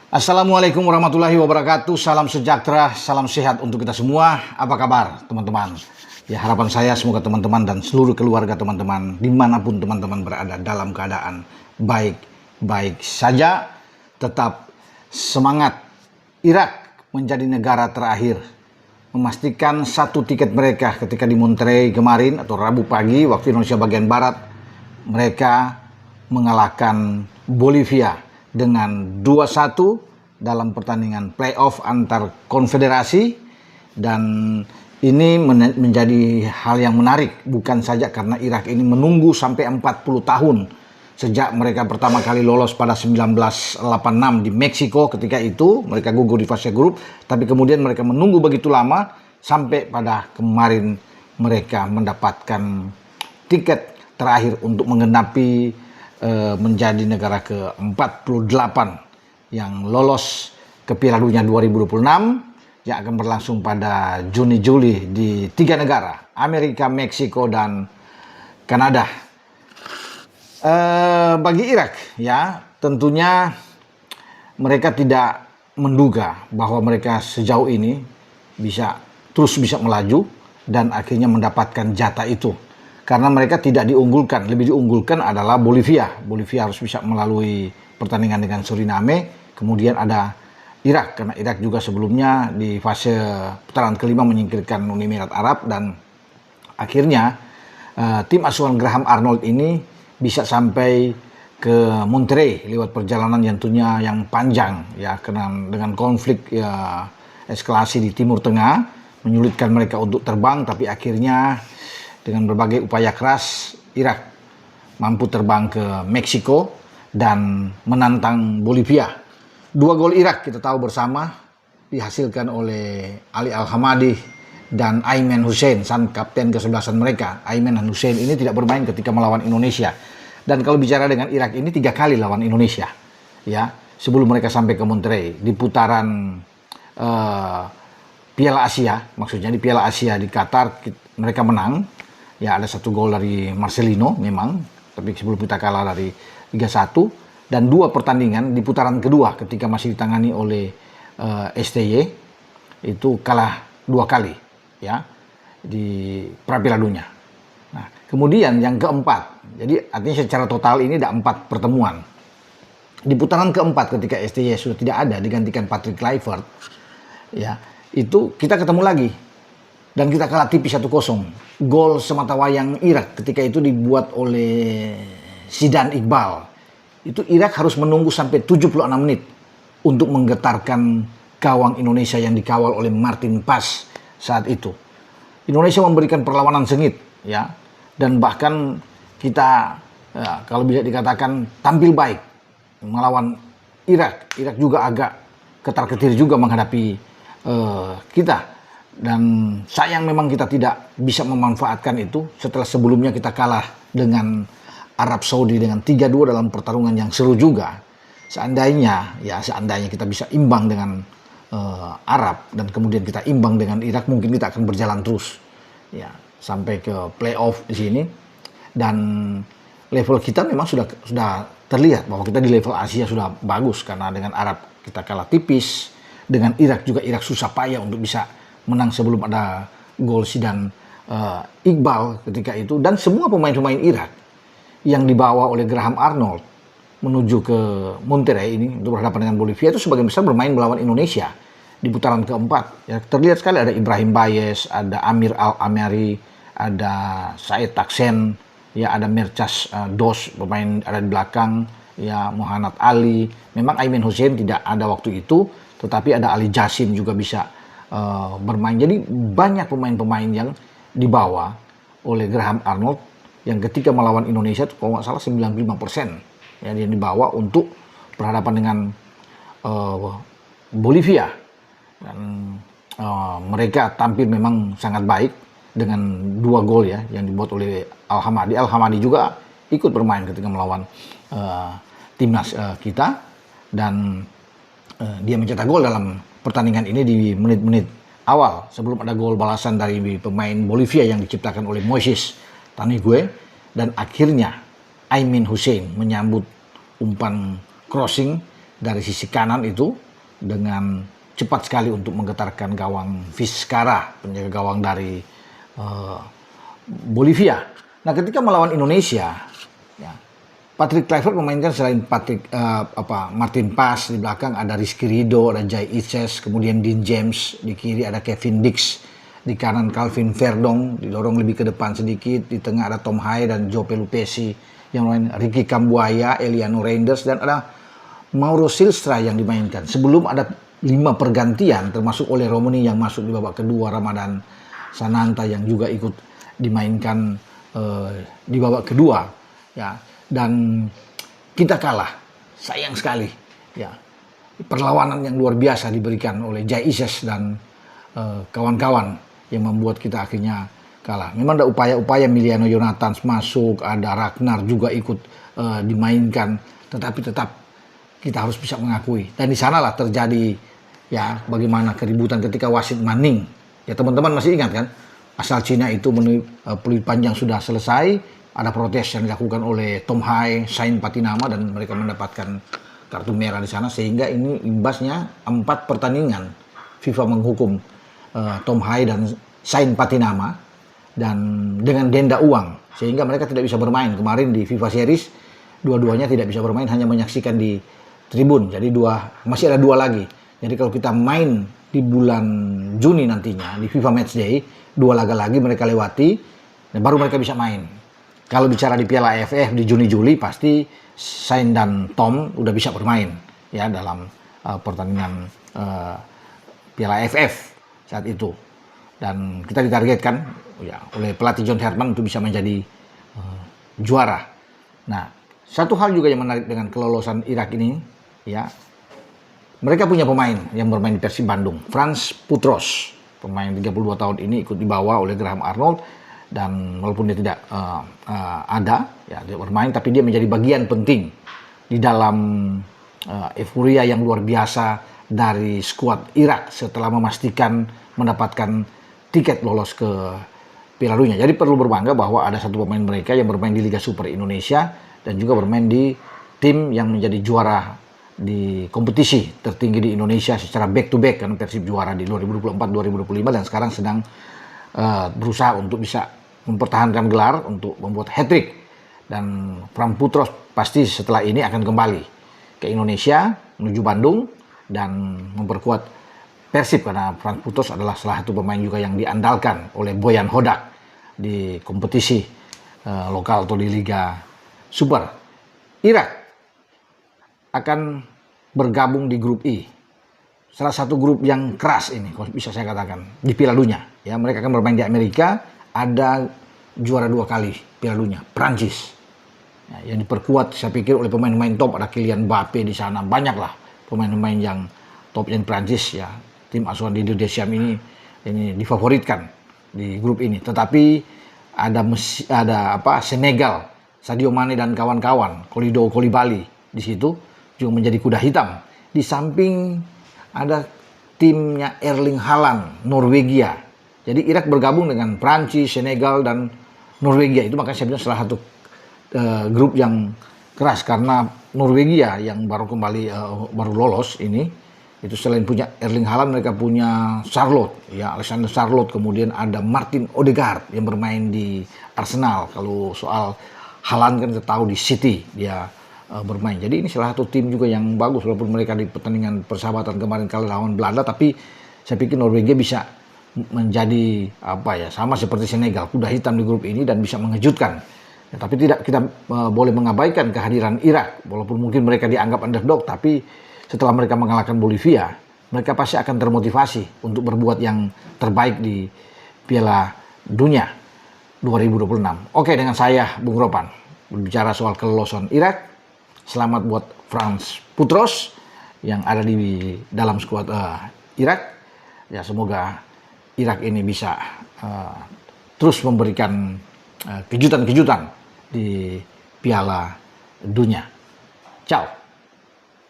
Assalamualaikum warahmatullahi wabarakatuh. Salam sejahtera, salam sehat untuk kita semua. Apa kabar teman-teman? Ya, harapan saya semoga teman-teman dan seluruh keluarga teman-teman dimanapun teman-teman berada dalam keadaan baik-baik saja. Tetap semangat. Irak menjadi negara terakhir memastikan satu tiket mereka ketika di Monterrey kemarin atau Rabu pagi waktu Indonesia bagian Barat. Mereka mengalahkan Bolivia dengan 2-1 dalam pertandingan playoff antar konfederasi, dan ini menjadi hal yang menarik bukan saja karena Irak ini menunggu sampai 40 tahun sejak mereka pertama kali lolos pada 1986 di Meksiko. Ketika itu mereka gugur di fase grup, tapi kemudian mereka menunggu begitu lama sampai pada kemarin mereka mendapatkan tiket terakhir untuk menggenapi menjadi negara ke-48 yang lolos ke Piala Dunia 2026 yang akan berlangsung pada Juni-Juli di 3 negara, Amerika, Meksiko, dan Kanada. Bagi Irak, ya tentunya mereka tidak menduga bahwa mereka sejauh ini bisa melaju dan akhirnya mendapatkan jatah itu. Karena mereka tidak diunggulkan, lebih diunggulkan adalah Bolivia. Bolivia harus bisa melalui pertandingan dengan Suriname. Kemudian ada Irak, karena Irak juga sebelumnya di fase putaran kelima menyingkirkan Uni Emirat Arab. Dan akhirnya tim asuhan Graham Arnold ini bisa sampai ke Monterrey lewat perjalanan yang tentunya yang panjang, ya, dengan konflik ya, eskalasi di Timur Tengah menyulitkan mereka untuk terbang, tapi akhirnya dengan berbagai upaya keras, Irak mampu terbang ke Meksiko dan menantang Bolivia. 2 gol Irak kita tahu bersama dihasilkan oleh Ali Al-Hamadi dan Ayman Hussein, sang kapten kesebelasan mereka. Ayman dan Hussein ini tidak bermain ketika melawan Indonesia. Dan kalau bicara dengan Irak ini 3 kali lawan Indonesia, ya, sebelum mereka sampai ke Monterrey di putaran Piala Asia, maksudnya di Piala Asia di Qatar mereka menang. Ya, ada 1 gol dari Marcelino memang, tapi sebelum kita kalah dari 3-1, dan 2 pertandingan di putaran kedua ketika masih ditangani oleh STY itu kalah 2 kali, ya, di Piala Dunia. Nah, kemudian yang keempat, jadi artinya secara total ini ada 4 pertemuan. Di putaran keempat ketika STY sudah tidak ada digantikan Patrick Kluivert, ya, itu kita ketemu lagi. Dan kita kalah tipis 1-0. Gol sematawayang Irak ketika itu dibuat oleh Zidane Iqbal. Itu Irak harus menunggu sampai 76 menit untuk menggetarkan gawang Indonesia yang dikawal oleh Martin Pas saat itu. Indonesia memberikan perlawanan sengit, ya. Dan bahkan kita, ya, kalau bisa dikatakan tampil baik melawan Irak. Irak juga agak ketar-ketir juga menghadapi kita. Dan sayang memang kita tidak bisa memanfaatkan itu setelah sebelumnya kita kalah dengan Arab Saudi dengan 3-2 dalam pertarungan yang seru juga. Seandainya kita bisa imbang dengan Arab dan kemudian kita imbang dengan Irak, mungkin kita akan berjalan terus, ya, sampai ke playoff di sini. Dan level kita memang sudah terlihat bahwa kita di level Asia sudah bagus, karena dengan Arab kita kalah tipis, dengan Irak juga Irak susah payah untuk bisa menang sebelum ada gol Zidane Iqbal ketika itu. Dan semua pemain-pemain Irak yang dibawa oleh Graham Arnold menuju ke Monterrey ini untuk berhadapan dengan Bolivia itu sebagian besar bermain melawan Indonesia di putaran keempat. Ya, terlihat sekali ada Ibrahim Bayes, ada Amir Al-Amari, ada Said Taksen, ya, ada Merchas Dos pemain ada di belakang, ya, Muhammad Ali. Memang Ayman Hussein tidak ada waktu itu, tetapi ada Ali Jassim juga bisa bermain. Jadi banyak pemain-pemain yang dibawa oleh Graham Arnold yang ketika melawan Indonesia itu kalau nggak salah 95% ya, yang dibawa untuk berhadapan dengan Bolivia. Dan mereka tampil memang sangat baik dengan 2 gol, ya, yang dibuat oleh Al-Hamadi. Al-Hamadi juga ikut bermain ketika melawan timnas kita, dan dia mencetak gol dalam pertandingan ini di menit-menit awal sebelum ada gol balasan dari pemain Bolivia yang diciptakan oleh Moises Tanigué. Dan akhirnya Ayman Hussein menyambut umpan crossing dari sisi kanan itu dengan cepat sekali untuk menggetarkan gawang Vizcarra, penjaga gawang dari Bolivia. Nah, ketika melawan Indonesia, ya, Patrick Kluivert memainkan selain Martin Paz, di belakang ada Rizky Ridho, ada Jay Ices, kemudian Dean James, di kiri ada Kevin Dix, di kanan Calvin Verdong, didorong lebih ke depan sedikit, di tengah ada Tom Haye dan Joe Pelupesi, yang lain Ricky Kambuaya, Eliano Reinders, dan ada Mauro Silstra yang dimainkan. Sebelum ada 5 pergantian, termasuk oleh Romani yang masuk di babak kedua, Ramadan Sananta yang juga ikut dimainkan di babak kedua, ya. Dan kita kalah, sayang sekali, ya. Perlawanan yang luar biasa diberikan oleh Jay Ices dan kawan-kawan yang membuat kita akhirnya kalah. Memang ada upaya-upaya Emiliano Jonathans masuk, ada Ragnar juga ikut dimainkan, tetapi tetap kita harus bisa mengakui. Dan di sanalah terjadi, ya, bagaimana keributan ketika wasit Manning. Ya, teman-teman masih ingat kan? Asal Cina itu peluit panjang sudah selesai, ada protes yang dilakukan oleh Tom Haye, Sain Patinama, dan mereka mendapatkan kartu merah di sana, sehingga ini imbasnya 4 pertandingan FIFA menghukum Tom Haye dan Sain Patinama dan dengan denda uang, sehingga mereka tidak bisa bermain. Kemarin di FIFA Series dua-duanya tidak bisa bermain, hanya menyaksikan di tribun. Jadi masih ada 2 lagi. Jadi kalau kita main di bulan Juni nantinya di FIFA Matchday, 2 laga lagi mereka lewati, dan baru mereka bisa main. Kalau bicara di Piala AFF di Juni-Juli, pasti Sain dan Tom udah bisa bermain, ya, dalam pertandingan Piala AFF saat itu. Dan kita ditargetkan, ya, oleh pelatih John Herman untuk bisa menjadi juara. Nah, satu hal juga yang menarik dengan kelolosan Irak ini, ya, mereka punya pemain yang bermain di Persib Bandung, Frans Putros, pemain 32 tahun ini ikut dibawa oleh Graham Arnold. Dan walaupun dia tidak tidak bermain, tapi dia menjadi bagian penting di dalam euforia yang luar biasa dari skuad Irak setelah memastikan mendapatkan tiket lolos ke Piala Dunia. Jadi perlu berbangga bahwa ada satu pemain mereka yang bermain di Liga Super Indonesia dan juga bermain di tim yang menjadi juara di kompetisi tertinggi di Indonesia secara back to back, kan Persib juara di 2024-2025 dan sekarang sedang berusaha untuk bisa mempertahankan gelar untuk membuat hat-trick. Dan Frans Putros pasti setelah ini akan kembali ke Indonesia menuju Bandung dan memperkuat Persib, karena Frans Putros adalah salah satu pemain juga yang diandalkan oleh Boyan Hodak di kompetisi lokal atau di Liga Super. Irak akan bergabung di grup I. Salah satu grup yang keras ini, kalau bisa saya katakan, di Piala Dunia. Ya, mereka akan bermain di Amerika, ada juara 2 kali Piala Dunia, Prancis. Ya, yang diperkuat saya pikir oleh pemain-pemain top, ada Kylian Mbappe di sana, banyaklah pemain-pemain yang top yang Prancis, ya. Tim asuhan Didier Deschamps ini difavoritkan di grup ini. Tetapi ada Senegal, Sadio Mane dan kawan-kawan, Koulibaly di situ juga menjadi kuda hitam. Di samping ada timnya Erling Haaland, Norwegia. Jadi Irak bergabung dengan Prancis, Senegal, dan Norwegia. Itu makanya saya bilang salah satu grup yang keras, karena Norwegia yang baru lolos ini, itu selain punya Erling Haaland, mereka punya Alexander Charlotte, kemudian ada Martin Odegaard yang bermain di Arsenal. Kalau soal Haaland kan kita tahu di City dia bermain. Jadi ini salah satu tim juga yang bagus, walaupun mereka di pertandingan persahabatan kemarin kalah lawan Belanda, tapi saya pikir Norwegia bisa menjadi sama seperti Senegal, kuda hitam di grup ini dan bisa mengejutkan. Ya, tapi tidak kita boleh mengabaikan kehadiran Irak, walaupun mungkin mereka dianggap underdog, tapi setelah mereka mengalahkan Bolivia, mereka pasti akan termotivasi untuk berbuat yang terbaik di Piala Dunia 2026. Oke, dengan saya Bung Ropan berbicara soal kelolosan Irak. Selamat buat Frans Putros yang ada di dalam skuad Irak. Ya, semoga Irak ini bisa terus memberikan kejutan-kejutan di Piala Dunia. Ciao.